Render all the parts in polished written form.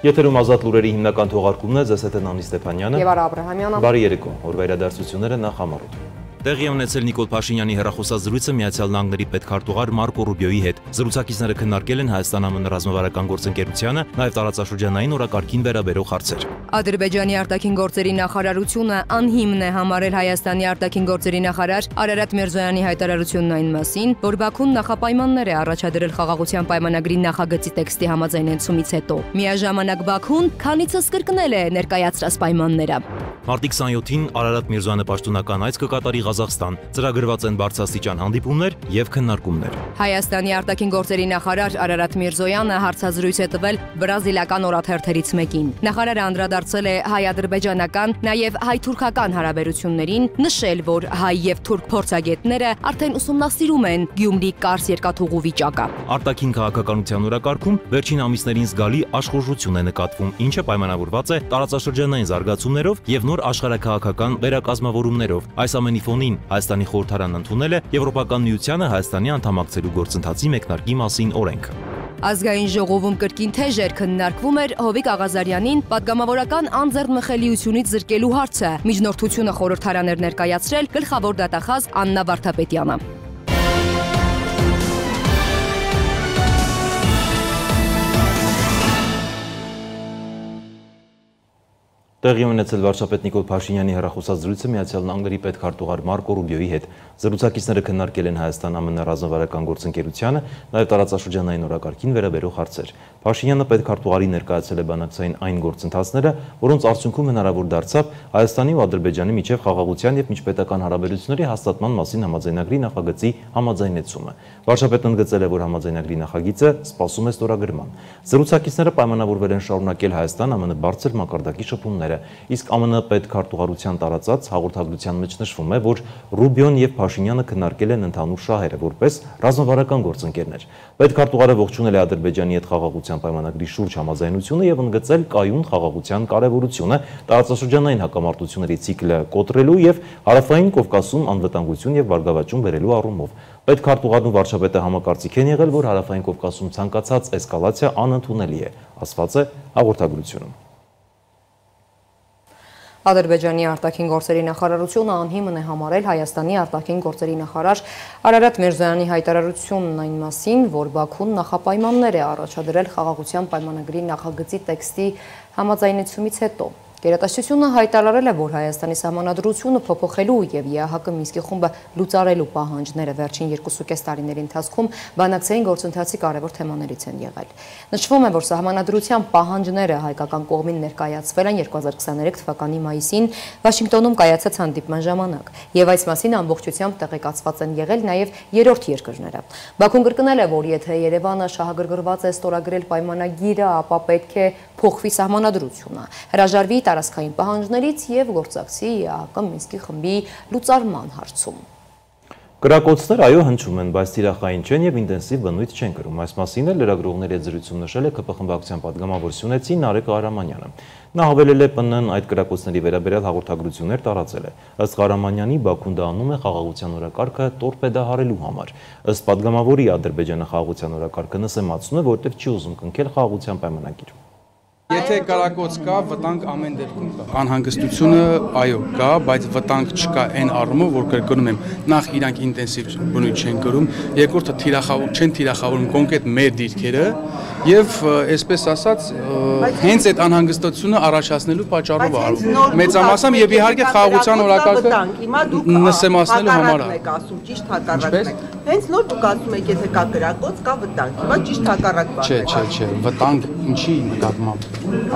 Եթերում ազատ լուրերի հիմնական թողարկումն է, ձեզ հետ է Նանի Ստեփանյանը եւ Արա Աբրահամյանը։ Բարի երեկո, օրվա իրադարձությունները նախ համարոտ։ Տեղի ունեցել Նիկոլ Փաշինյանի հեռախոսած զրույցը Միացյալ Նահանգների պետքարտուղար Մարկո Ռուբիոյի հետ։ Զրուցակիցները քննարկել են Հայաստան-ԱՄՆ ռազմավարական գործընկերությանը, նաև տարածաշրջանային օրակարգին վերաբերող հարցեր։ Ադրբեջանի արտաքին գործերի նախարարությունը անհիմն է համարել Հայաստանի արտաքին գործերի նախարար Արարատ Միրզոյանի հայտարարությունն այն մասին, որ Բաքուն նախապայմաններ է առաջադրել խաղաղության պայմանագրի նախագծի տեքստի համաձայնեցումից հետո։ Միաժամանակ Բաքուն քանիցս կրկնել է ներկայացրած պայմանները։ Մարտի 27-ին Արարատ Միրզոյանը պաշտոնական այց կկատարի Ղազախստան, ծրագրված են բարձրաստիճան հանդիպումներ եւ քննարկումներ։ Հայաստանի արտաքին գործերի նախարար Արարատ Միրզոյանը հարցազրույց է տվել բրազիլական օրաթերթերից մեկին։ Նախարարը անդրադարձել է հայ-ադրբեջանական, նաև հայ-թուրքական հարաբերություններին, նշել, որ հայ եւ թուրք փորձագետները արդեն ուսումնասիրում են Գյումրի-Կարս երկաթուղու վիճակը։ Արտաքին քաղաքականության օրակարգում վերջին ամիսներին զգալի աշխուժություն է նկատվում, ինչը պայմանավորված է տարածաշրջանային զարգացումներով եւ նոր աշխարհաքաղաքական վերակազմավորումներով։ Այս ամենի ֆոնին Հայաստանի խորհրդարանն ընդունել է Եվրոպական միությանը Հայաստանի անդամակցելու գործընթացի մեկնարկի մասին օրենք։ Ազգային ժողովում կրկին թեժեր քննարկվում էր Հովիկ Աղազարյանին պատգամավորական անձեռնմխելիությունից զրկելու հարցը։ Միջնորդությունը խորհրդարան էր ներկայացրել գլխավոր դատախազ Աննա Վարդապետյանը։ Տեղի ունեցել վարչապետ Նիկոլ Փաշինյանի հեռախոսած զրույցը Միացյալ Նահանգների պետքարտուղար Մարկո Ռուբիոյի հետ։ Զրուցակիցները քննարկել են Հայաստան-ԱՄՆ ռազմավարական գործընկերությանը, նաև տարածաշրջանային օրակարգին վերաբերող հարցեր։ Փաշինյանը պետքարտուղարի ներկայացրել է բանակցային այն գործընթացները, որոնց արդյունքում հնարավոր դարձավ Հայաստանի ու Ադրբեջանի միջև խաղաղության եւ միջպետական հարաբերությունների հաստատման մասին համաձայնագրի նախագծի համաձայնեցումը։ Վարչապետն ընդգծել է, որ համաձայնագրի նախագիծը սպասում է ստորագրման։ Զրուցակիցները պայմանավորվել են շարունակել Հայաստան-ԱՄՆ բարձր մակարդակի շփումները, իսկ ԱՄՆ պետքարտուղարության տարածած հաղորդագրության մեջ նշվում է, որ Ռուբիոն եւ Փաշինյանը քննարկել են ընդհանուր շահերը որպես ռազմավարական գործընկերներ։ Պետքարտուղարը ողջունել է Ադրբեջանի հետ խաղաղության պայմանագրի շուրջ համաձայնությունը եւ ընդգծել կայուն խաղաղության կարեւորությունը, տարածաշրջանային հակամարտությունների ցիկլը կոտրելու եւ Հարավային Կովկասում անվտանգություն եւ բարգավաճում բերելու առումով։ Պետքարտուղարն ու վարչապետը համակարծիք են եղել, որ Հարավային Կովկասում ցանկացած էսկալացիա անընդունելի է, ասված է հաղորդագրությունում։ Ադրբեջանի արտաքին գործերի նախարարությունը անհիմն է համարել Հայաստանի արտաքին գործերի նախարար Արարատ Միրզոյանի հայտարարությունն այն մասին, որ Բաքուն նախապայմաններ է առաջադրել խաղաղության պայմանագրի նախագծի տեքստի համաձայնեցումից հետո։ Գերատեսչությունը հայտարարել է, որ Հայաստանի սահմանադրությունը փոփոխելու եւ ԵԱՀԿ Մինսկի խումբը լուծարելու պահանջները վերջին 2.5 տարիների ընթացքում բանակցային գործընթացի կարևոր թեմաներից են եղել։ Նշվում է, որ սահմանադրության պահանջները հայկական կողմին ներկայացվել են 2023 թվականի մայիսին Վաշինգտոնում կայացած հանդիպման ժամանակ, եւ այս մասին ամբողջությամբ տեղեկացված են եղել նաեւ երրորդ երկրները։ Բաքուն կրկնել է, որ եթե Երևանը շահագրգռված է ստորագրել պայմանագիրը, ապա պետք է փոխվի սահմանադրությունը, հրաժարվի տարածքային պահանջներից եւ գործակցի ԵԱՀԿ Մինսկի խմբի լուծարման հարցում։ Կրակոցներ այո հնչում են, բայց թիրախային չեն եւ ինտենսիվ բնույթ չեն կրում։ Այս մասին էլ լրագրողների հետ զրույցում նշել է ԿՊ խմբակցության падգամավոր Սյունեցի Նարեկ Ղարամանյանը։ Նա հավելել է ՊՆ-ն այդ կրակոցների վերաբերյալ հաղորդագրություններ տարածել է։ Ըստ Ղարամանյանի Բաքուն դա անում է խաղաղության օրակարգը տորպեդահարելու համար։ Ըստ падգամավորի Ադրբեջանը խաղաղության օրակարգը նսեմացնում է, որտեղ չի ուզում կնքել խաղաղության պայմանագիր։ Եթե կրակոց կա, վտանգ ամեն դեպքում կա։ Անհանգստությունը այո կա, բայց վտանգ չկա այն առումով, որ կրկնում եմ, նախ իրանք ինտենսիվ բնույթ չեն կրում, երկրորդը չեն թիրախավորում կոնկրետ մեր դիրքերը եւ այսպես ասած հենց այդ անհանգստությունը առաջացնելու պատճառով արվում։ Մեծամասամբ եւ իհարկե խաղաղության օրակարգը նսեմացնելու համար է։ Ասում ճիշտ հակառակն է։ Հենց նոր դուք ասում եք, եթե կա կրակոց, կա վտանգ, հիմա ճիշտ հակառակ բան է։ Չէ, վտանգ ինչի նկատմամբ։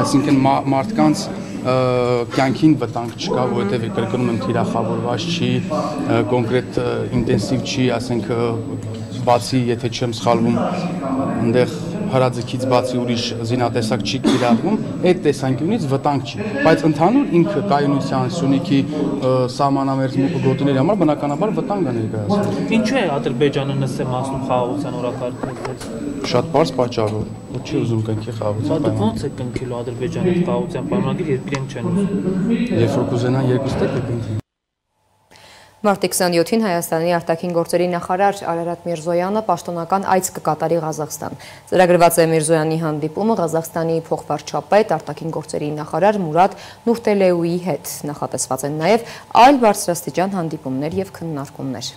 Այսինքն մարդկանց կյանքին վտանգ չկա, որովհետև կրկնում եմ թիրախավորված չի, կոնկրետ ինտենսիվ չի, ասենք բացի, եթե չեմ սխալվում, այնտեղ հրաձգից բացի ուրիշ զինատեսակ չի կիրառվում, այդ տեսանկյունից վտանգ չի, բայց ընդհանուր ինքը կայունության Սյունիքի սահմանամերձ գոտիների համար բնականաբար վտանգ է ներկայացնում։ Ինչու է Ադրբեջանը նսեմացնում խաղաղության օրակարգը։ Շատ բարձ պատճառով, որ չի ուզում կնքի խաղաղության պայմանագիր։ Ոնց է կնքելու Ադրբեջանի խաղաղության պայմանագիր, երբ իրենք չեն ուզում։ Երբ որ կուզենան երկուստեք կնքեն։ Մարտի 27-ին Հայաստանի արտաքին գործերի նախարար Արարատ Միրզոյանը պաշտոնական այց կկատարի Ղազախստան։ Ծրագրված է Միրզոյանի հանդիպումը Ղազախստանի փոխվարչապետ արտաքին գործերի նախարար Մուրադ Նուրտելեուի հետ։ Նախատեսված են նաև այլ բարձրաստիճան հանդիպումներ եւ քննարկումներ։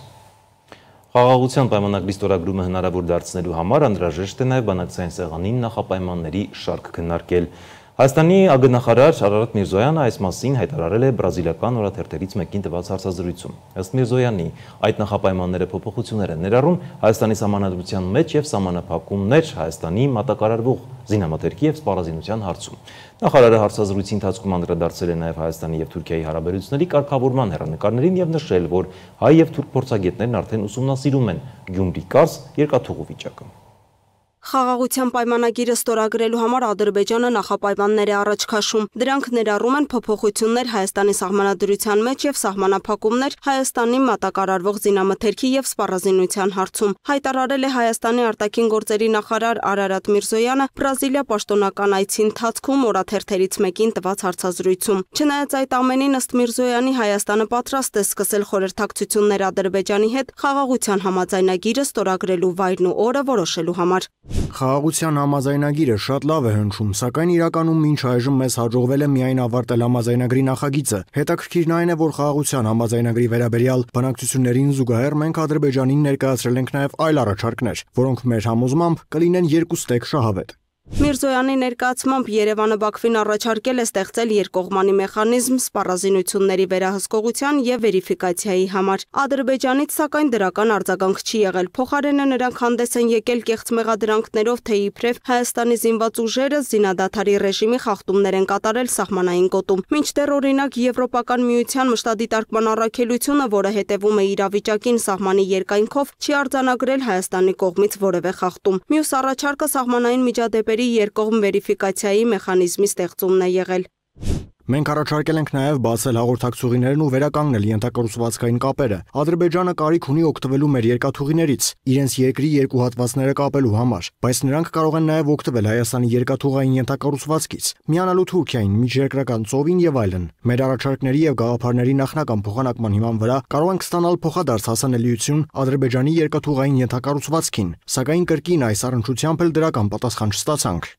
Խաղաղության պայմանագրի ստորագրումը հնարավոր դարձնելու համար անհրաժեշտ է նաև բանակցային սեղանին նախապայմանների շարք քննարկել։ Հայաստանի ԱԳ-նախարար Արարատ Միրզոյանը այս մասին հայտարարել է բրազիլական օրաթերթերից մեկին տված հարցազրույցում։ Ըստ Միրզոյանի, այդ նախապայմանները փոփոխություններ են ներառում Հայաստանի սահմանադրության մեջ եւ սահմանափակումներ Հայաստանի մատակարարվող զինամթերքի եւ սպառազինության հարցում։ Նախարարը հարցազրույցի ընթացքում անդրադարձել է նաև Հայաստանի եւ Թուրքիայի հարաբերությունների կարգավորման հեռանկարներին եւ նշել, որ հայ եւ թուրք փորձագետներն արդեն ուսումնասիրում են Գյումրի-Կարս երկաթուղու վիճակը։ Խաղաղության պայմանագիրը ստորագրելու համար Ադրբեջանը նախապայմաններ է առաջ քաշում։ Դրանք ներառում են փոփոխություններ Հայաստանի սահմանադրության մեջ եւ սահմանափակումներ Հայաստանի մատակարարվող զինամթերքի եւ սպառազինության հարցում։ Հայտարարել է Հայաստանի արտաքին գործերի նախարար Արարատ Միրզոյանը Բրազիլիա պաշտոնական այցի ընթացքում օրաթերթերից մեկին տված հարցազրույցում։ Չնայած այդ ամենին, ըստ Միրզոյանի, Հայաստանը պատրաստ է սկսել խորհրդակցություններ Ադրբեջանի հետ խաղաղության համաձայնագիրը ստորագրելու վայրն ու օրը որոշելու համար։ Խաղաղության համաձայնագիրը շատ լավ է հնչում, սակայն իրականում մինչ այժմ մեզ հաջողվել է միայն ավարտել համաձայնագրի նախագիծը։ Հետաքրքիրն այն է, որ խաղաղության համաձայնագրի վերաբերյալ բանակցություններին զուգահեռ մենք Ադրբեջանին ներկայացրել ենք նաև այլ առաջարկներ, որոնք մեր համոզմամբ կլինեն երկուստեք շահավետ։ Միրզոյանի ներկայացմամբ Երևանը Բաքվին առաջարկել է ստեղծել երկկողմանի մեխանիզմ սպառազինությունների վերահսկողության եւ վերիֆիկացիայի համար։ Ադրբեջանից սակայն դրական արձագանք չի եղել։ Փոխարենը նրանք հանդես են եկել կեղծ մեղադրանքներով, թե իբրև Հայաստանի զինված ուժերը զինադադարի ռեժիմի խախտումներ են կատարել սահմանային գոտում։ Մինչդեռ օրինակ Եվրոպական միության մշտադիտարկման առաքելությունը, որը հետևում է իրավիճակին սահմանի երկայնքով, չի արձանագրել Հայաստանի կողմից որևէ խախտում։ Մյուս առաջարկը սահմանային միջադեպերի երկկողմ վերիֆիկացիայի մեխանիզմի ստեղծումն է եղել։ Մենք առաջարկել ենք նաև բացել հաղորդակցուղիներն ու վերականգնել ենթակառուցվածքային կապերը։ Ադրբեջանը կարիք ունի օգտվելու մեր երկաթուղիներից, իրենց երկրի երկու հատվածները կապելու համար, բայց նրանք կարող են նաև օգտվել Հայաստանի երկաթուղային ենթակառուցվածքից, միանալու Թուրքիային, միջերկրական ծովին եւ այլն։ Մեր առաջարկների եւ գաղափարների նախնական փոխանակման հիման վրա կարող ենք ստանալ փոխադարձ հասանելիություն Ադրբեջանի երկաթուղային ենթակառուցվածքին, սակայն կրկին այս առնչությամբ էլ դրական պատասխան չստացանք։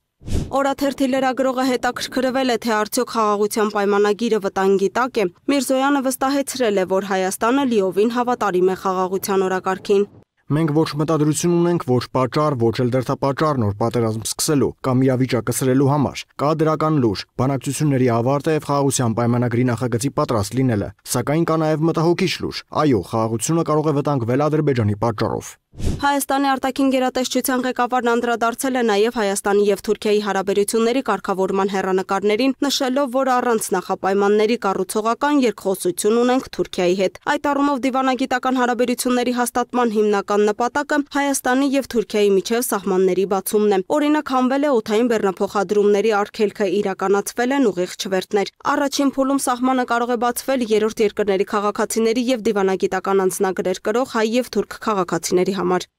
Օրաթերթի լրագրողը հետաքրքրվել է, թե արդյոք խաղաղության պայմանագիրը վտանգի տակ է։ Միրզոյանը վստահեցրել է, որ Հայաստանը լիովին հավատարիմ է խաղաղության օրակարգին։ Մենք ոչ մտադրություն ունենք, ոչ պատճառ, ոչ էլ դրդապատճառ նոր պատերազմ սկսելու կամ իրավիճակը սրելու համար։ Կա դրական լուր, բանակցությունների ավարտը եւ խաղաղության պայմանագրի նախագծի պատրաստ լինելը, սակայն կա նաեւ մտահոգիչ լուր։ Այո, խաղաղությունը կարող է վտանգվել Ադրբեջանի պատճառով։ Հայաստանի արտաքին գերատեսչության ղեկավարն անդրադարձել է նաև Հայաստանի եւ Թուրքիայի հարաբերությունների կարգավորման հեռանկարներին, նշելով, որ առանց նախապայմանների կառուցողական երկխոսություն ունենք Թուրքիայի հետ։ Այդ առումով դիվանագիտական հարաբերությունների հաստատման հիմնական նպատակը Հայաստանի եւ Թուրքիայի միջև սահմանների բացումն է։ Օրինակ, հանվել է օդային բեռնափոխադրումների արգելքը, իրականացվել են ուղիղ չվերթներ։ Առաջին փուլում սահմանը կարող է բացվել երրորդ երկրների քաղաքացիների եւ դիվանագիտական անձնագրեր կրող հայ եւ թուրք քաղաքացիների համար։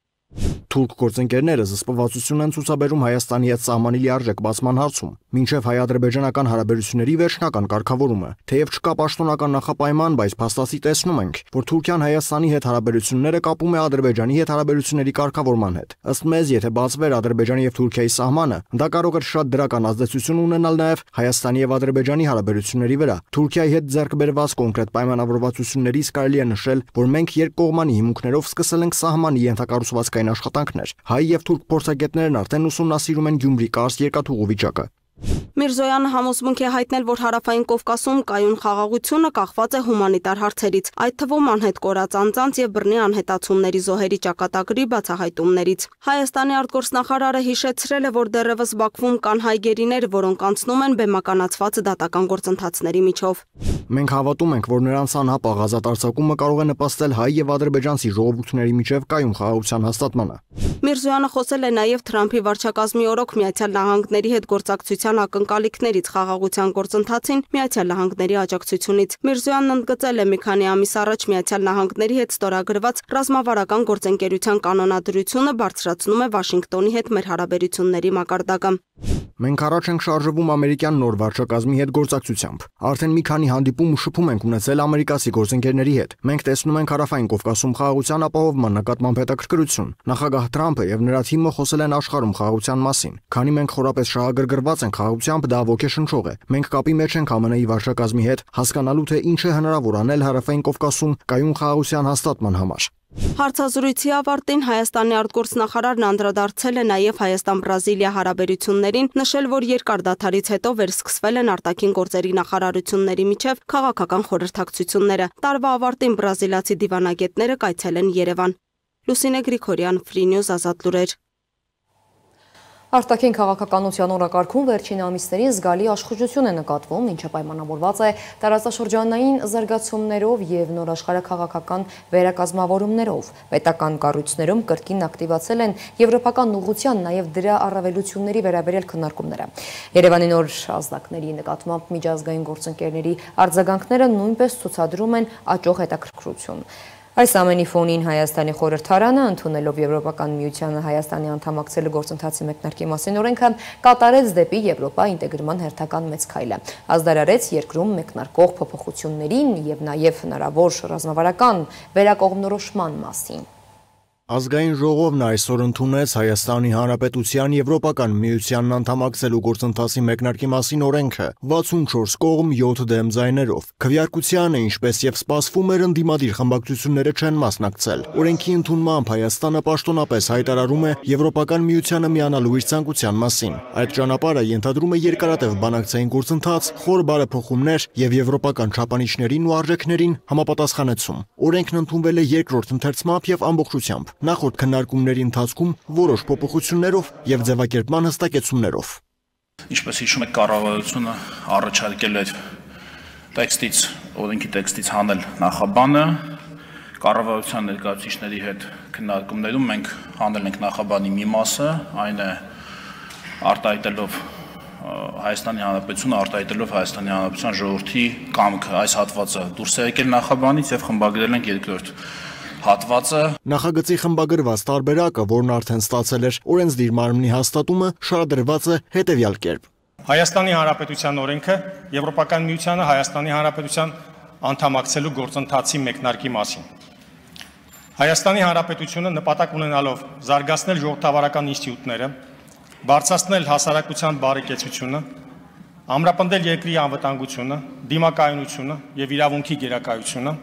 Թուրք գործընկերները զսպվածություն են ցուցաբերում Հայաստանի հետ սահմանի լիարժեք բացման հարցում, մինչև հայ-ադրբեջանական հարաբերությունների վերջնական կարգավորումը։ Թեև չկա պաշտոնական նախապայման, բայց փաստացի տեսնում ենք, որ Թուրքիան Հայաստանի հետ հարաբերությունները կապում է Ադրբեջանի հետ հարաբերությունների կարգավորման հետ։ Ըստ մեզ, եթե բացվեր Ադրբեջանի եւ Թուրքիայի սահմանը, դա կարող էր շատ դրական ազդեցություն ունենալ նաեւ Հայաստանի եւ Ադրբեջանի հարաբերությունների վրա։ Թուրքիայի հետ ձեռք բերված կոնկրետ պայմանավորվածություններից կարելի է նշել, որ մենք երկկողմանի հիմունքներով սկսել ենք սահմանի ենթակառուցվածքային աշխատանքներ։ Հայ եւ թուրք փորձագետներն արդեն ուսումնասիրում են Գյումրի-Կարս երկաթուղու վիճակը։ Միրզոյանը համոզմունք է հայտնել, որ Հարավային Կովկասում կայուն խաղաղությունը կախված է հումանիտար հարցերից, այդ թվում անհետ կորած անձանց եւ բռնի անհետացումների զոհերի ճակատագրի բացահայտումներից։ Հայաստանի արտգործնախարարը հիշեցրել է, որ դեռևս Բաքվում կան հայ գերիներ, որոնք անցնում են բեմականացված դատական գործընթացների միջով։ Մենք հավատում ենք, որ նրանց անհապաղ ազատ արձակումը կարող է նպաստել հայ եւ ադրբեջանցի ժողովուրդների միջև կայուն խաղաղության հաստատմանը։ Միրզոյանը խոսել է նաեւ Թրամփի վարչակազմի օրոք Միացյալ Նահանգների հետ գործակցության ռազմավարական ակնկալիքներից խաղաղության գործընթացին Միացյալ Նահանգների աջակցությունից։ Միրզոյանն ընդգծել է մի քանի ամիս առաջ Միացյալ Նահանգների հետ ստորագրված ռազմավարական գործընկերության կանոնադրությունը բարձրացնում է Վաշինգտոնի հետ մեր հարաբերությունների մակարդակը։ Մենք առաջ ենք շարժվում ամերիկյան նոր վարչակազմի հետ գործակցությամբ։ Արդեն մի քանի հանդիպում ու շփում ենք ունեցել ամերիկացի գործընկերների հետ։ Մենք տեսնում ենք Հարավային Կովկասում խաղաղության ապահովման նկատմամբ հետաքրքրություն։ Նախագահ Թրամփը եւ նրա թիմը խոսել են աշխարհում խաղաղության մասին։ Քանի մենք խորապես շահագրգռված ենք խաղաղությամբ, դա ոգեշնչող է։ Մենք կապի մեջ ենք ԱՄՆ-ի վարչակազմի հետ, հասկանալու թե ինչ է հնարավոր անել Հարավային Կովկասում կայուն խաղաղության հաստատման համար։ Հարցազրույցի ավարտին Հայաստանի արտգործնախարարն անդրադարձել է նաև Հայաստան-Բրազիլիա հարաբերություններին, նշել, որ երկար դադարից հետո վերսկսվել են արտաքին գործերի նախարարությունների միջև քաղաքական խորհրդակցությունները։ Տարվա ավարտին բրազիլացի դիվանագետները կայցելեն Երևան։ Լուսինե Գրիգորյան, Free News, Ազատ լուրեր։ Արտաքին քաղաքականության օրակարգում վերջին ամիսներին զգալի աշխուժություն է նկատվում, ինչը պայմանավորված է տարածաշրջանային զարգացումներով եւ նոր աշխարհաքաղաքական վերակազմավորումներով։ Պետական կառույցներում կրկին ակտիվացել են եվրոպական ուղղության, նաեւ դրա առավելությունների վերաբերյալ քննարկումները։ Երևանի նոր ազդակների նկատմամբ միջազգային գործընկերների արձագանքները նույնպես ցուցադրում են աճող հետաքրքրություն։ Այս ամենի ֆոնին Հայաստանի խորհրդարանը ընդունելով Եվրոպական միությանը Հայաստանի անդամակցելու գործընթացի մեկնարկի մասին օրենքը կատարեց դեպի Եվրոպա ինտեգրման հերթական մեծ քայլը։ Ազդարարեց երկրում մեկնարկող փոփոխություններին եւ նաեւ հնարավոր ռազմավարական վերակողմնորոշման մասին։ Ազգային ժողովն այսօր ընդունեց Հայաստանի Հանրապետության Եվրոպական միությանն անդամակցելու գործընթացի մեկնարկի մասին օրենքը 64 կողմ 7 դեմ ձայներով։ Քվեարկությանը, ինչպես եւ սպասվում էր, ընդդիմադիր խմբակցությունները չեն մասնակցել։ Օրենքի ընդունմամբ Հայաստանը պաշտոնապես հայտարարում է Եվրոպական միությանը միանալու իր ցանկության մասին։ Այդ ճանապարհը ենթադրում է երկարատև բանակցային գործընթաց, խոր բարեփոխումներ եւ եվրոպական չափանիշներին ու արժեքներին համապատասխանեցում։ Օրենքն ընդունվել է երկրորդ ընթերցմամբ եւ ամբողջությամբ։ Նախորդ քննարկումների ընթացքում որոշ փոփոխություններով եւ ձևակերպման հստակեցումներով։ Ինչպես հիշում եք, կառավարությունը առաջարկել էր օրենքի տեքստից հանել նախաբանը, կառավարության ներկայացուցիչների հետ քննարկումներում մենք հանել ենք նախաբանի մի մասը, այն է արտահայտելով Հայաստանի Հանրապետությունը, արտահայտելով Հայաստանի Հանրապետության ժողովրդի կամքը, այս հատվածը դուրս է եկել նախաբանից եւ խմբագրել ենք երկրորդ հատվածը։ Նախագծի խմբագրված տարբերակը, որն արդեն ստացել էր օրենսդիր մարմնի հաստատումը, շարադրված է հետևյալ կերպ։ Հայաստանի Հանրապետության օրենքը Եվրոպական միությանը Հայաստանի Հանրապետության անդամակցելու գործընթացի մեկնարկի մասին։ Հայաստանի Հանրապետությունը նպատակ ունենալով զարգացնել ժողովրդավարական ինստիտուտները, բարձրացնել հասարակության բարեկեցությունը, ամրապնդել երկրի անվտանգությունը, դիմակայունությունը եւ իրավունքի գերակայությունը,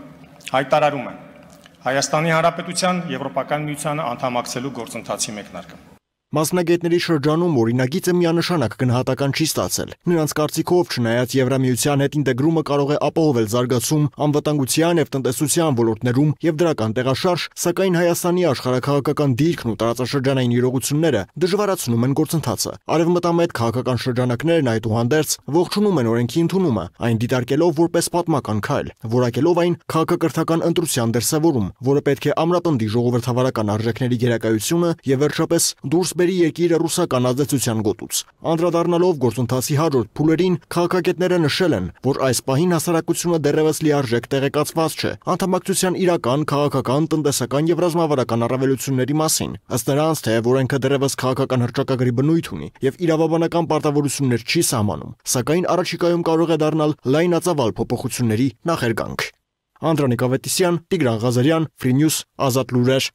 հայտարարում է Հայաստանի Հանրապետության Եվրոպական միությանը անդամակցելու գործընթացի մեկնարկը։ Մասնագետների շրջանում օրինագիծը միանշանակ գնահատական չի ստացել։ Նրանց կարծիքով, չնայած Եվրամիության հետ ինտեգրումը կարող է ապահովել զարգացում անվտանգության եւ տնտեսության ոլորտներում եւ դրական տեղաշարժ, սակայն Հայաստանի աշխարհաքաղաքական դիրքն ու տարածաշրջանային իրողությունները դժվարացնում են գործընթացը։ Արևմտամետ քաղաքական շրջանակներն այդուհանդերձ ողջունում են օրենքի ընդունումը, այն դիտարկելով որպես պատմական քայլ, որակելով այն քաղաքակրթական ընտրության դրսևորում, որը պետք է ամրապնդի ժողովրդավարական արժեքների գերակայությունը եւ վերջապես դուրս բերի երկիրը ռուսական ազդեցության գոտուց։ Անդրադառնալով գործընթացի հաջորդ փուլերին, քաղաքագետները նշել են, որ այս պահին հասարակությունը դեռևս լիարժեք տեղեկացված չէ անդամակցության իրական քաղաքական, տնտեսական եւ ռազմավարական առավելությունների մասին։ Ըստ նրանց, թեև օրենքը դեռևս քաղաքական հռչակագրի բնույթ ունի եւ իրավաբանական պարտավորություններ չի սահմանում, սակայն առաջիկայում կարող է դառնալ լայնածավալ փոփոխությունների նախերգանք։ Անդրանիկ Ավետիսյան, Տիգրան Ղազարյան, Free News, Ազատ լուրեր։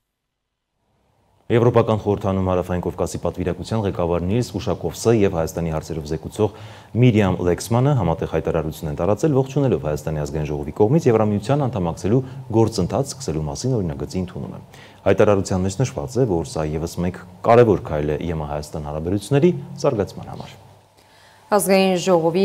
Եվրոպական խորհրդանում Հարավային Կովկասի պատվիրակության ղեկավար Նիլս Ուշակովսը եւ Հայաստանի հարցերով զեկուցող Միրիամ Լեքսմանը համատեղ հայտարարություն են տարածել, ողջունելով Հայաստանի ազգային ժողովի կողմից Եվրամիության անդամակցելու գործընթաց սկսելու մասին օրինագծի ընդունումը։ Հայտարարության մեջ նշված է, որ սա եւս մեկ կարևոր քայլ է ԵՄ-Հայաստան հարաբերությունների զարգացման համար։ Ազգային ժողով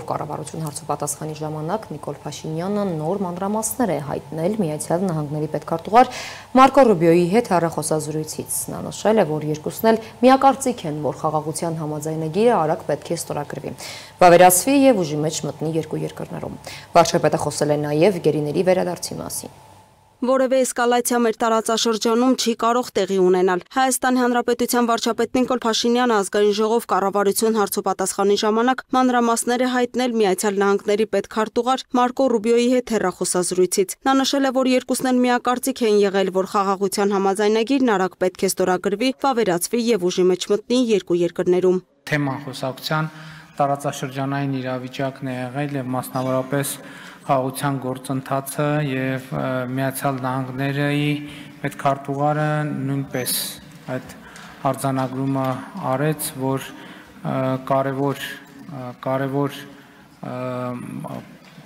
կառավարություն հարցոպատասխանի ժամանակ Նիկոլ Փաշինյանը նոր մանրամասներ է հայտնել Միացյալ Նահանգների պետքարտուղար Մարկո Ռուբիոյի հետ հեռախոսազրույցից։ Նա նշել է, որ երկուսն էլ միակարծիք են, որ խաղաղության համաձայնագիրը արագ պետք է ստորագրվի, վավերացվի եւ ուժի մեջ մտնի երկու երկրներում։ Վարչապետը խոսել է նաեւ գերիների վերադարձի մասին։ Որևէ էսկալացիա մեր տարածաշրջանում չի կարող տեղի ունենալ։ Հայաստանի Հանրապետության վարչապետ Նիկոլ Փաշինյանը ազգային ժողով կառավարություն հարցոպատասխանի ժամանակ մանրամասներ է հայտնել Միացյալ Նահանգների պետքարտուղար Մարկո Ռուբիոյի հետ հեռախոսազրույցից։ Նա նշել է, որ երկուսն էլ միակարծիք են եղել, որ խաղաղության համաձայնագիրն արագ պետք է ստորագրվի, վավերացվի եւ ուժի մեջ մտնի երկու երկրներում։ Թեման խոսակցության տարածաշրջանային իրավիճակն է եղել եւ մասնավորապես խաղաղության գործընթացը եւ Միացյալ Նահանգների պետքարտուղարը նույնպես այդ արձանագրումը արեց, որ կարևոր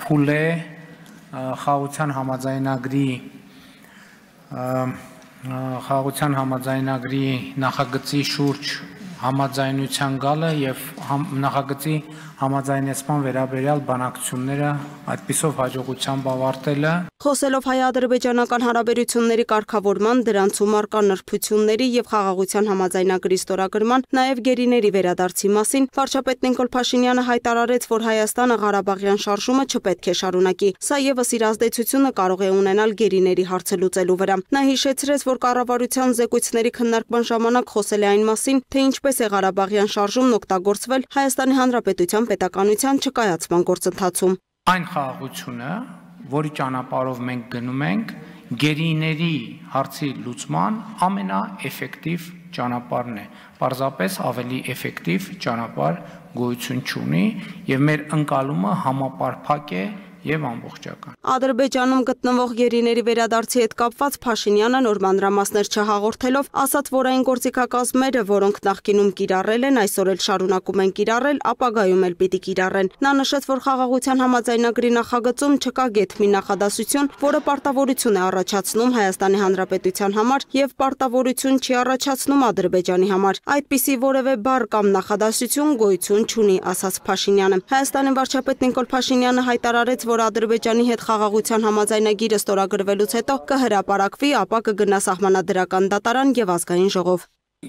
փուլ է խաղաղության համաձայնագրի նախագծի շուրջ համաձայնության գալը եւ նախագծի համաձայնեցման վերաբերյալ բանակցությունները այդպիսով հաջողությամբ ավարտելը։ Խոսելով հայ-ադրբեջանական հարաբերությունների կարգավորման, դրանցում առկա նրբությունների եւ խաղաղության համաձայնագրի ստորագրման, նաեւ գերիների վերադարձի մասին վարչապետ Նիկոլ Փաշինյանը հայտարարեց, որ Հայաստանը Ղարաբաղյան շարժումը չպետք է շարունակի։ Սա եւս իր ազդեցությունը կարող է ունենալ գերիների հարցը լուծելու վրա։ Նա հիշեցրեց, որ կառավարության զեկույցների քննարկման ժամանակ խոսել է այն մասին, թե ինչպես է Ղարաբաղյան շարժումն օգտագործվել Հայաստանի Հանրապետության պետականության չկայացման գործընթացում։ Այն խաղաղությունը, որի ճանապարհով մենք գնում ենք, գերիների հարցի լուծման ամենաէֆեկտիվ ճանապարհն է։ Պարզապես ավելի էֆեկտիվ ճանապարհ գոյություն չունի եւ մեր ընկալումը համապարփակ է եւ ամբողջական։ Ադրբեջանում գտնվող գերիների վերադարձի հետ կապված Փաշինյանը նոր մանրամասներ չհաղորդելով ասաց, որ այն գործիքակազմերը, որոնք նախկինում կիրառել են, այսօր էլ շարունակում են կիրառել, ապագայում էլ պիտի կիրառեն։ Նա նշեց, որ խաղաղության համաձայնագրի նախագծում չկա գեթմի նախադասություն, որը պարտավորություն է առաջացնում Հայաստանի Հանրապետության համար եւ պարտավորություն չի առաջացնում Ադրբեջանի համար։ Այդպիսի որևէ բառ կամ նախադասություն գոյություն չունի, ասաց Փաշինյանը։ Հայաստանի վարչապետ Նիկոլ Փաշինյանը հայտարարեց, որ Ադրբեջանի հետ խաղաղության համաձայնագիրը ստորագրվելուց հետո կհրապարակվի, ապա կգնա սահմանադրական դատարան եւ ազգային ժողով։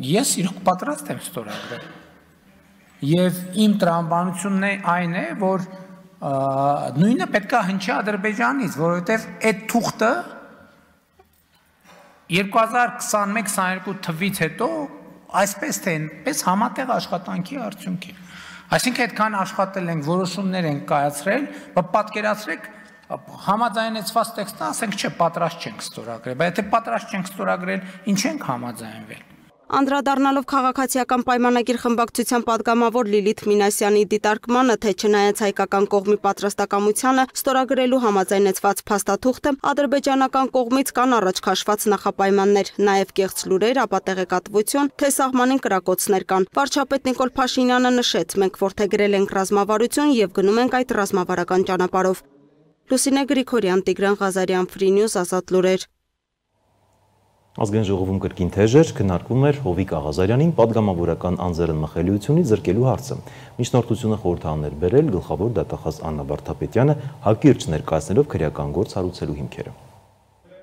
Ես իրոք պատրաստ եմ ստորագրել։ Եվ իմ տրամաբանությունն այն է, որ նույնը պետք է հնչի Ադրբեջանից, որովհետեւ այդ թուղթը 2021-22 թվից հետո այսպես թե այնպես համատեղ աշխատանքի արդյունք է։ Այսինքն այդքան աշխատել ենք, որոշումներ ենք կայացրել, բայց պատկերացրեք համաձայնեցված տեքստը, ասենք չէ, պատրաստ չենք ստորագրել, բայց եթե պատրաստ չենք ստորագրել, ինչ ենք համաձայնվել։ Անդրադառնալով քաղաքացիական պայմանագիր խմբակցության падգամավոր Լիլիթ Մինասյանի դիտարկմանը, թե չնայած հայկական կողմի պատրաստակամությանը ստորագրելու համաձայնեցված փաստաթուղթը, ադրբեջանական կողմից կան առաջ քաշված նախապայմաններ, նաև կեղծ լուրեր, ապա տեղեկատվություն, թե սահմանին կրակոցներ կան։ Վարչապետ Նիկոլ Փաշինյանը նշեց, մենք որդեգրել ենք ռազմավարություն եւ գնում ենք այդ ռազմավարական ճանապարհով։ Լուսինե Գրիգորյան, Տիգրան Ղազարյան, Free News, Ազատ լուրեր։ Ազգային ժողովում կրկին թեժեր քննարկվում էր Հովիկ Աղազարյանին падգամավորական անձեռն մխելիությունից զրկելու հարցը։ Միջնորդությունը խորհրդաններ բերել գլխավոր դատախազ Աննա Վարդապետյանը հակիրճ ներկայացնելով քրեական գործ հարուցելու հիմքերը։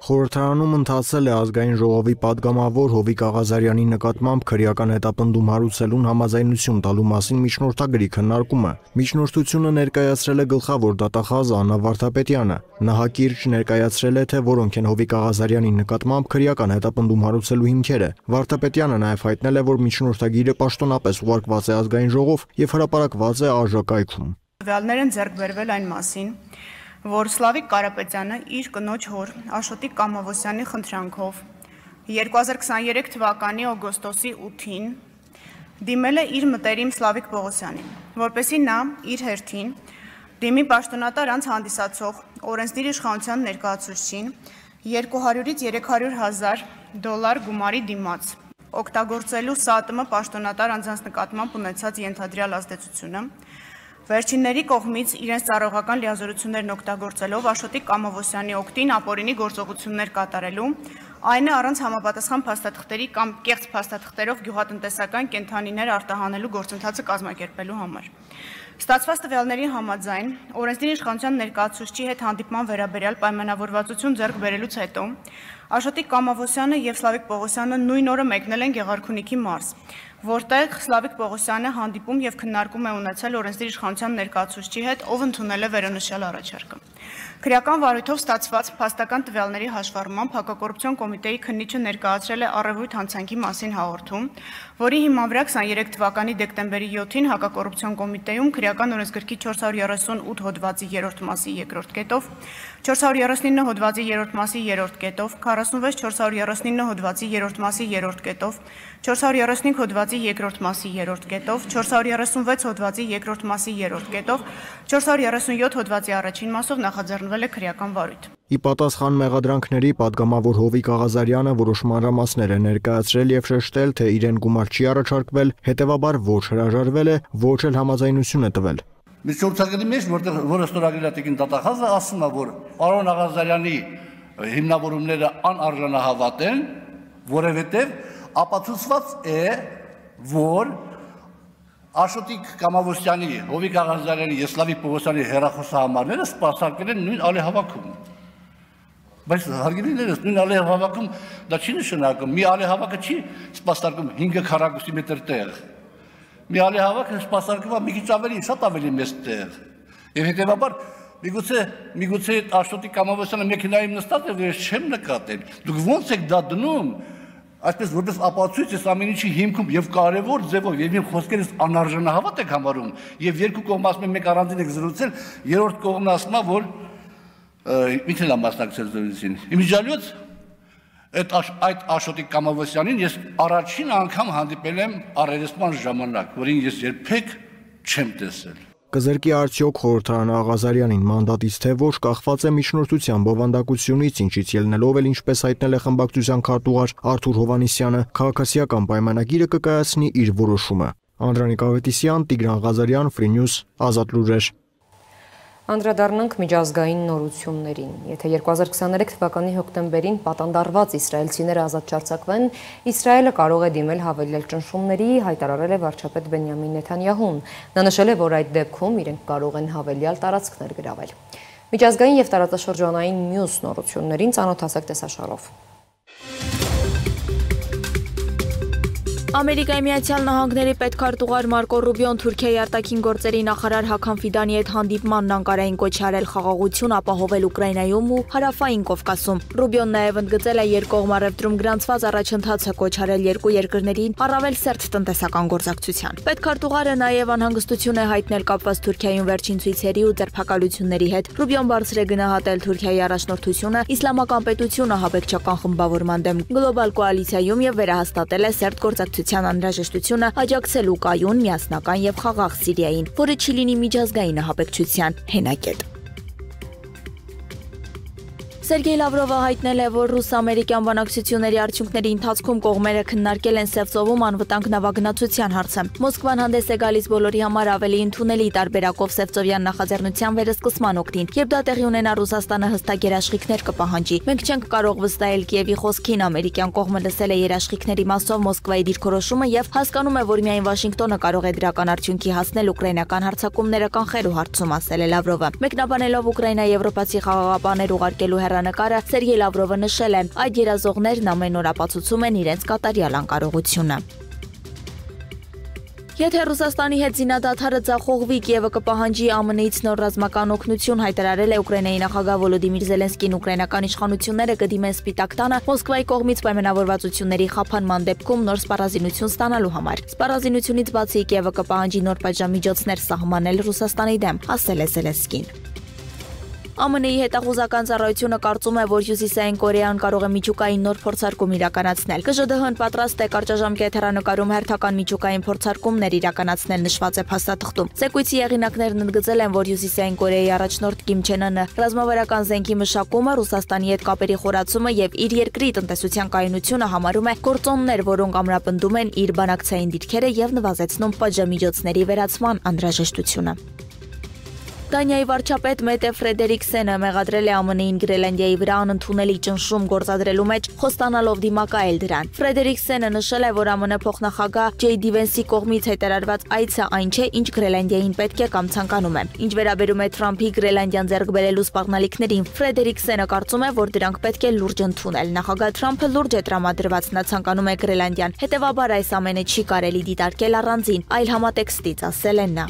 Խորհրդարանում ընթացել է ազգային ժողովի падգամավոր Հովիկ Աղազարյանի նկատմամբ քրեական հետապնդում հարուցելուն համաձայնություն տալու մասին միջնորդագրի քննարկումը։ Միջնորդությունը ներկայացրել է գլխավոր դատախազ Աննա Վարդապետյանը։ Նա հակիրճ ներկայացրել է, թե որոնք են Հովիկ Աղազարյանի նկատմամբ քրեական հետապնդում հարուցելու հիմքերը։ Վարդապետյանը նաև հայտնել է, որ միջնորդագիրը պաշտոնապես ուղարկված է ազգային ժողով եւ հրապարակված է ԱԺԿ-ում։ Տվյալներ են ձեռք բերվել այն մասին, որ Սլավիկ Կարապետյանը իր կնոջ հոր Աշոտիկ Կամովոսյանի խնդրանքով 2023 թվականի օգոստոսի 8-ին դիմել է իր մտերիմ Սլավիկ Պողոսյանին, որպեսզի նա իր հերթին դիմի պաշտոնատար անձ հանդիսացող օրենսդիր իշխանության ներկայացուցչին 200-ից 300,000 դոլար գումարի դիմաց, օգտագործելու ՍԱՏՄ պաշտոնատար անձանց նկատմամբ ունեցած ենթադրյալ ազդեցությունը, վերջինների կողմից իրենց ծառայողական լիազորություններն օգտագործելով Աշոտիկ Կամովոսյանի օգտին ապօրինի գործողություններ կատարելու, այն է առանց համապատասխան փաստաթղթերի կամ կեղծ փաստաթղթերով գյուղատնտեսական կենդանիներ արտահանելու գործընթացը կազմակերպելու համար։ Ստացված տվյալների համաձայն օրենսդիր իշխանության ներկայացուցչի հետ հանդիպման վերաբերյալ պայմանավորվածություն ձեռք բերելուց հետո Աշոտիկ Կամովոսյանը եւ Սլավիկ Պողոսյանը նույն օրը մեկնել են Գեղարքունիքի մարզ, որտեղ Սլավիկ Պողոսյանը հանդիպում եւ քննարկում է ունեցել օրենսդիր իշխանության ներկայացուցչի հետ, ով ընդունել է վերոնշյալ առաջարկը։ Քրեական վարույթով ստացված փաստական տվյալների հաշվառմամբ հակակոռուպցիոն կոմիտեի քննիչը ներկայացրել է առևույթ հանցանքի մասին հաղորդում, որի հիման վրա 23 թվականի դեկտեմբերի 7-ին հակակոռուպցիոն կոմիտեում քրեական օրենսգրքի 438 հոդվածի 3-րդ մասի 2-րդ կետով, 439 հոդվածի 3-րդ մասի 3-րդ կետով, 46 439 հոդվածի 3-րդ մասի 3-րդ կետով, 435 հոդվածի 2-րդ մասի 3-րդ կետով, 436 հոդվածի 2-րդ մասի 3-րդ կետով, 437 հոդվածի առաջին մասով նախաձեռնվել է քրեական վարույթ։ Ի պատասխան մեղադրանքների պատգամավոր Հովիկ Աղազարյանը որոշ մանրամասներ է ներկայացրել եւ շեշտել, թե իրեն գումար չի առաջարկվել, հետեւաբար ոչ հրաժարվել է, ոչ էլ համաձայնություն է տվել։ Միջոցակցի մեջ, որը ստորագրել է Տիկին Դատախազը, ասում է, որ պարոն Աղազարյանի հիմնավորումները անարժանահավատ են, որովհետեւ ապացուցված է, որ Աշոտիկ Կամավոսյանի, Հովիկ Աղազարյանի եւ Սլավիկ Պողոսյանի հեռախոսահամարները սպասարկել են նույն ալեհավաքում։ Բայց հարգելիներս, նույն ալեհավաքում դա չի նշանակում, մի ալեհավաքը չի սպասարկում 5 քառակուսի մետր տեղ։ Մի ալեհավաքը սպասարկում է մի քիչ ավելի, շատ ավելի մեծ տեղ։ Եվ հետեւաբար միգուցե Աշոտիկ Կամավոսյանը մեքենայում նստած է, ես չեմ նկատել։ Դուք ո՞նց եք դա դնում։ Այսպես որպես ապացույց է ամեն ինչի հիմքում եւ կարեւոր ձևով եւ իմ խոսքերից անարժանահավատ եք համարում եւ երկու կողմը ասում են մեկ առանձին եք զրուցել, երրորդ կողմն ասում է որ ինքն էլ է մասնակցել զրույցին։ Իմիջիալյոց այդ Աշոտիկ Կամավոսյանին ես առաջին անգամ հանդիպել եմ առերեսման ժամանակ, որին ես երբեք չեմ տեսել։ Կզրկի արդյոք խորհրդարանը Աղազարյանին մանդատից թե ոչ կախված է միջնորդության բովանդակությունից, ինչից ելնելով էլ ինչպես հայտնել է խմբակցության քարտուղար Արթուր Հովհաննիսյանը, քաղաքացիական պայմանագիրը կկայացնի իր որոշումը։ Անդրանիկ Ավետիսյան, Տիգրան Ղազարյան, Free News, Ազատ լուրեր։ Անդրադառնանք միջազգային նորություններին։ Եթե 2023 թվականի հոկտեմբերին պատանդարված իսրայելցիները ազատ չարձակվեն, Իսրայելը կարող է դիմել հավելյալ ճնշումների, հայտարարել է վարչապետ Բենյամին Նեթանյահուն։ Նա նշել է, որ այդ դեպքում իրենք կարող են հավելյալ տարածքներ գրավել։ Միջազգային եւ տարածաշրջանային մյուս նորություններին ծանոթացեք տեսաշարով։ Ամերիկայի Միացյալ Նահանգների պետքարտուղար Մարկո Ռուբիոն Թուրքիայի արտաքին գործերի նախարար Հական Ֆիդանի հետ հանդիպմանն Անկարային կոչ արել խաղաղություն ապահովել Ուկրաինայում ու Հարավային Կովկասում։ Ռուբիոն նաև ընդգծել է երկկողմ առևտրում գրանցված առաջընթացը կոչ արել երկու երկրներին առավել սերտ տնտեսական գործակցության։ Պետքարտուղարը նաև անհանգստություն է հայտնել կապված Թուրքիայում վերջին ցույցերի ու ձերբակալությունների հետ։ Ռուբիոն բարձր է գնահատել Թուրքիայի առաջնորդությունը իսլամական պետությունը ահաբեկչական խմբավորման դեմ գլոբալ կոալիցիայում եւ վերահաստատել է սերտ գործակցության անհրաժեշտությունը աջակցելու կայուն, միասնական եւ խաղաղ Սիրիային, որը չի լինի միջազգային ահաբեկչության հենակետ։ Սերգեյ Լավրովը հայտնել է, որ ռուս-ամերիկյան բանակցությունների արդյունքների ընթացքում կողմերը քննարկել են Սևծովում անվտանգ նավագնացության հարցը։ Մոսկվան հանդես է գալիս բոլորի համար ավելի ընդունելի տարբերակով Սևծովյան նախաձեռնության վերսկսման օգտին, երբ դա տեղի ունենա Ռուսաստանը հստակ երաշխիքներ կպահանջի։ Մենք չենք կարող վստահել Կիևի խոսքին, ամերիկյան կողմը լսել է երաշխիքների մասով Մոսկվայի դիրքորոշումը եւ հասկանում է, որ միայն Վաշինգտոնը կարող է դրական արդյունքի հասնել ուկրաինական հարձակումները կանխելու հարցում, ասել է Լավրովը։ Մեկնաբանելով Ուկրաինա եվրոպացի խաղաղապահներ ուղարկելու հեռանկարը, Սերգեյ Լավրովը նշել է, այդ երազողներն ամեն օր ապացուցում են իրենց կատարյալ անկարողությունը։ Եթե Ռուսաստանի հետ զինադադարը ձախողվի, Կիևը կպահանջի ԱՄՆ-ից նոր ռազմական օգնություն, հայտարարել է Ուկրաինայի նախագահ Վոլոդիմիր Զելենսկին։ Ուկրաինական իշխանությունները կդիմեն Սպիտակ տանը Մոսկվայի կողմից պայմանավորվածությունների խափանման դեպքում նոր սպառազինություն ստանալու համար։ Սպառազինությունից բացի Կիևը կպահանջի նոր պատժամիջոցներ սահմանել Ռուսաստանի դեմ, ասել է Զելենսկին։ ԱՄՆ-ի հետախուզական ծառայությունը կարծում է, որ Հյուսիսային Կորեան կարող է միջուկային նոր փորձարկում իրականացնել։ ԿԺԴՀ-ն պատրաստ է կարճաժամկետ հեռանկարում հերթական միջուկային փորձարկումներ իրականացնել, նշված է փաստաթղթում։ Զեկույցի եղինակներն ընդգծել են, որ Հյուսիսային Կորեայի առաջնորդ Կիմ Չեն Ընը ռազմավարական զենքի մշակումը, Ռուսաստանի հետ կապերի խորացումը եւ իր երկրի տնտեսության կայունությունը համարում է գործոններ, որոնք ամրապնդում են իր բանակցային դիրքերը եւ նվազեցնում պատժամիջոցների վերացման անհրաժեշտությունը։ Դանիայի վարչապետ Մետե Ֆրեդերիկսենը մեղադրել է ԱՄՆ-ին Գրենլանդիայի վրա անընդունելի ճնշում գործադրելու մեջ, խոստանալով դիմակայել դրան։ Ֆրեդերիկսենը նշել է, որ ԱՄՆ փոխնախագահ Ջեյ Დი Վենսի կողմից հայտարարված այցը այն չէ, ինչ Գրենլանդիային պետք է կամ ցանկանում է։ Ինչ վերաբերում է Թրամփի Գրենլանդիան ձեռք բերելու սպառնալիքներին, Ֆրեդերիկսենը կարծում է, որ դրանք պետք է լուրջ ընդունել։ Նախագահ Թրամփը լուրջ է տրամադրված, նա ցանկանում է Գրենլանդիան, հետևաբար այս ամենը չի կարելի դիտարկել առանձին, այլ համատեքստից, ասել է նա։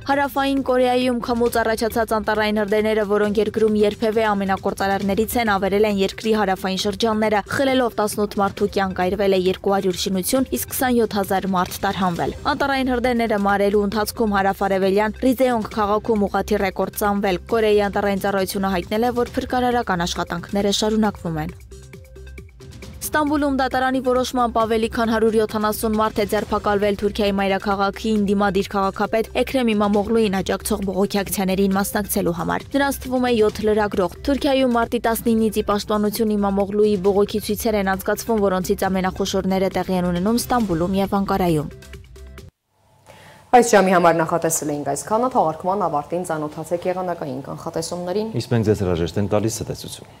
Հարավային Կորեայում քամուց առաջացած անտառային հրդեհները, որոնք երկրում երբևէ ամենակործարարներից են, ավերել են երկրի հարավային շրջանները, խլելով 18 մարդու կյանք, այրվել է 200 շինություն, իսկ 27,000 մարդ տարհանվել։ Անտառային հրդեհները մարելու ընթացքում հարավ-արևելյան Ռիզեոնգ քաղաքում ուղղաթիռ է կործանվել։ Կորեայի անտառային ծառայությունը հայտնել է, որ փրկարարական աշխատանքները շարունակվում են։ Ստամբուլում դատարանի որոշմամբ ավելի քան 170 մարդ է ձերբակալվել Թուրքիայի մայրաքաղաքի դիմադիր քաղաքապետ Էքրեմ Իմամօղլուին աջակցող բողոքի ակցիաներին մասնակցելու համար։ Նրանց թվում է 7 լրագրող։ Թուրքիայում մարտի 19-ից ի պաշտպանություն Իմամօղլուի բողոքի ցույցեր են անցկացվում, որոնցից ամենախոշորները տեղի են ունենում Ստամբուլում եւ Անկարայում։ Այս ժամի համար նախատեսել էինք այսքանը, թողարկման ավարտին ծանոթացեք եղանակային կանխատեսումներին։ Իսկ մենք ձեզ հրաժեշտ ենք տալիս ցտեսություն։